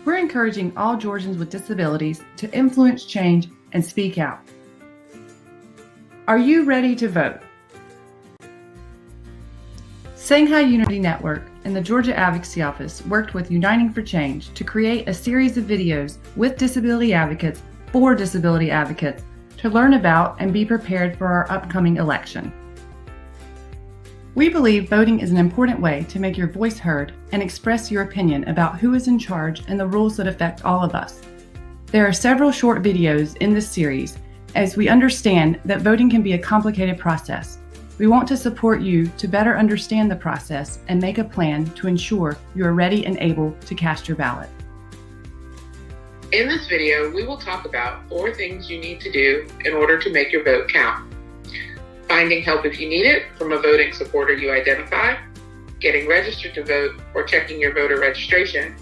we're encouraging all Georgians with disabilities to influence change and speak out. Are you ready to vote? Sangha Unity Network and the Georgia Advocacy Office worked with Uniting for Change to create a series of videos with disability advocates for disability advocates to learn about and be prepared for our upcoming election. We believe voting is an important way to make your voice heard and express your opinion about who is in charge and the rules that affect all of us. There are several short videos in this series as we understand that voting can be a complicated process. We want to support you to better understand the process and make a plan to ensure you are ready and able to cast your ballot. In this video, we will talk about 4 things you need to do in order to make your vote count. Finding help if you need it from a voting supporter you identify, getting registered to vote or checking your voter registration,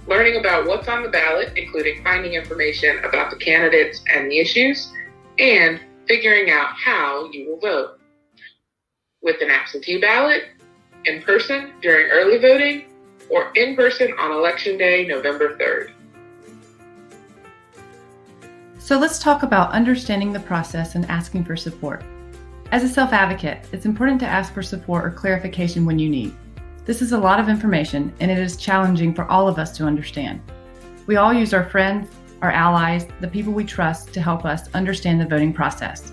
learning about what's on the ballot, including finding information about the candidates and the issues, and figuring out how you will vote. With an absentee ballot, in person during early voting, or in person on Election Day, November 3rd. So let's talk about understanding the process and asking for support. As a self-advocate, it's important to ask for support or clarification when you need. This is a lot of information, and it is challenging for all of us to understand. We all use our friends, our allies, the people we trust to help us understand the voting process.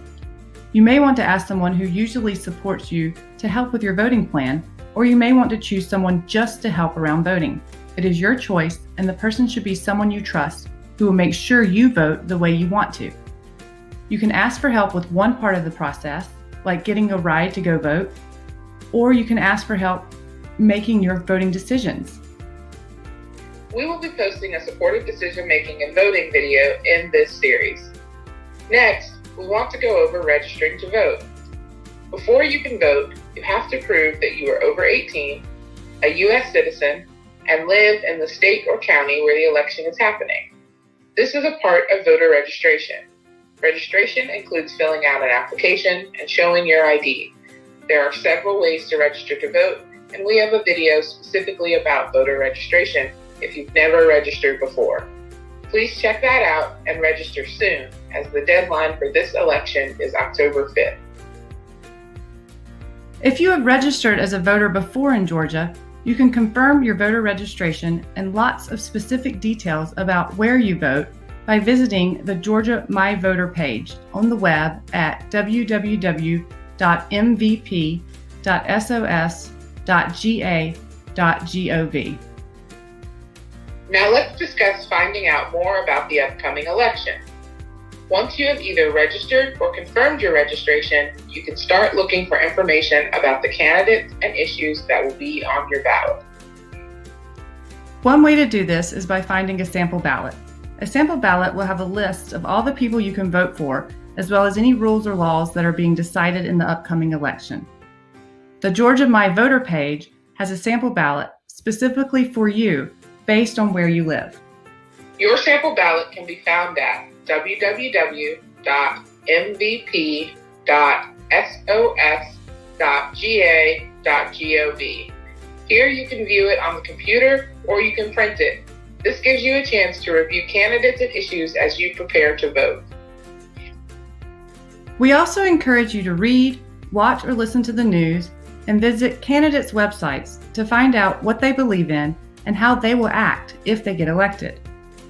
You may want to ask someone who usually supports you to help with your voting plan, or you may want to choose someone just to help around voting. It is your choice, and the person should be someone you trust who will make sure you vote the way you want to. You can ask for help with one part of the process, like getting a ride to go vote, or you can ask for help making your voting decisions. We will be posting a supportive decision-making and voting video in this series. Next, we want to go over registering to vote. Before you can vote, you have to prove that you are over 18, a U.S. citizen, and live in the state or county where the election is happening. This is a part of voter registration. Registration includes filling out an application and showing your ID. There are several ways to register to vote, and we have a video specifically about voter registration if you've never registered before. Please check that out and register soon, as the deadline for this election is October 5th. If you have registered as a voter before in Georgia, you can confirm your voter registration and lots of specific details about where you vote by visiting the Georgia My Voter page on the web at www.mvp.sos.ga.gov. Now let's discuss finding out more about the upcoming election. Once you have either registered or confirmed your registration, you can start looking for information about the candidates and issues that will be on your ballot. One way to do this is by finding a sample ballot. A sample ballot will have a list of all the people you can vote for, as well as any rules or laws that are being decided in the upcoming election. The Georgia My Voter page has a sample ballot specifically for you based on where you live. Your sample ballot can be found at www.mvp.sos.ga.gov. Here you can view it on the computer or you can print it. This gives you a chance to review candidates and issues as you prepare to vote. We also encourage you to read, watch, or listen to the news and visit candidates' websites to find out what they believe in and how they will act if they get elected.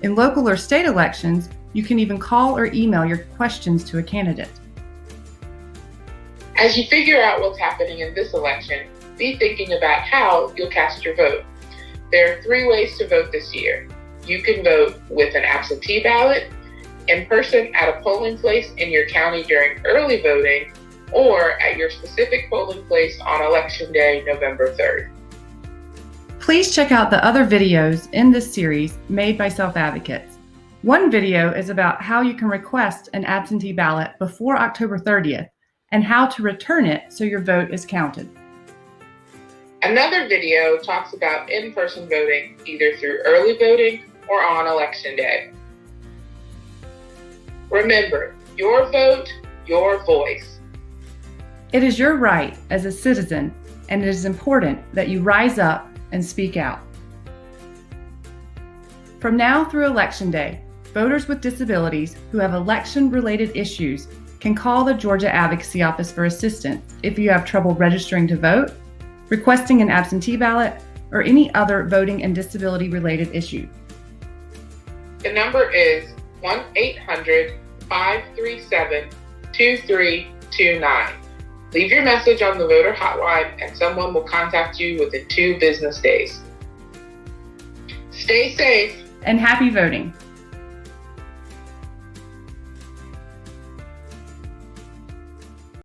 In local or state elections, you can even call or email your questions to a candidate. As you figure out what's happening in this election, be thinking about how you'll cast your vote. There are 3 ways to vote this year. You can vote with an absentee ballot, in person at a polling place in your county during early voting, or at your specific polling place on Election Day, November 3rd. Please check out the other videos in this series made by self-advocates. One video is about how you can request an absentee ballot before October 30th and how to return it so your vote is counted. Another video talks about in-person voting, either through early voting or on Election Day. Remember, your vote, your voice. It is your right as a citizen, and it is important that you rise up and speak out. From now through Election Day, voters with disabilities who have election-related issues can call the Georgia Advocacy Office for assistance if you have trouble registering to vote, requesting an absentee ballot, or any other voting and disability-related issue. The number is 1-800-537-2329. Leave your message on the voter hotline and someone will contact you within 2 business days. Stay safe And happy voting!